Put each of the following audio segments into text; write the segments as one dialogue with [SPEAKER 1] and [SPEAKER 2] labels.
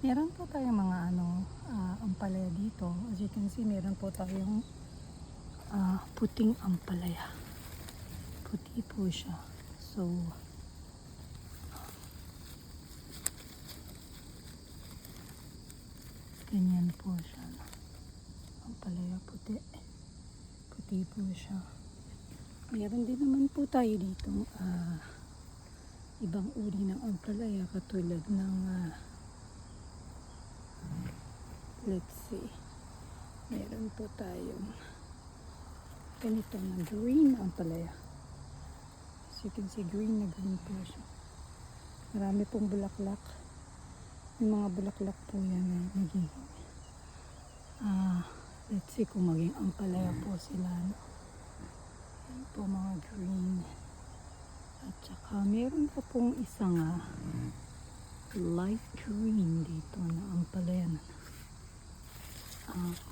[SPEAKER 1] Meron po tayong mga ampalaya dito. As you can see, meron po tayong puting ampalaya. Puti po siya. So, ganyan po siya. Ampalaya puti. Puti po siya. Meron din naman po tayo dito ibang uri ng ampalaya katulad ng let's see, meron po tayong ganito na green ampalaya. As you can see, green na green po siya. Marami pong bulaklak. Yung mga bulaklak po yan ay nagiging let's see kung maging ampalaya po sila, no? Yan po mga green. At saka meron pa pong isang light green dito na ampalaya na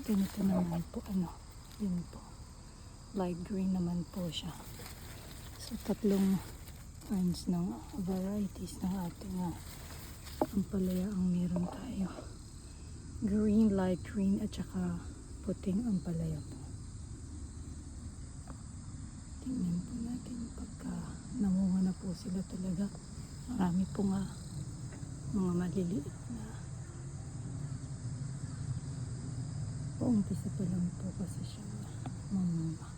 [SPEAKER 1] ganito naman po, yun po, light green naman po siya. So tatlong kinds ng varieties ng ating ampalaya ang meron tayo. Green, light green, at saka puting ampalaya po. Tingnan po natin pagka namunga na po sila talaga. Marami po nga mga maliliit na paumpisa pa lang po kasi siya mamunga.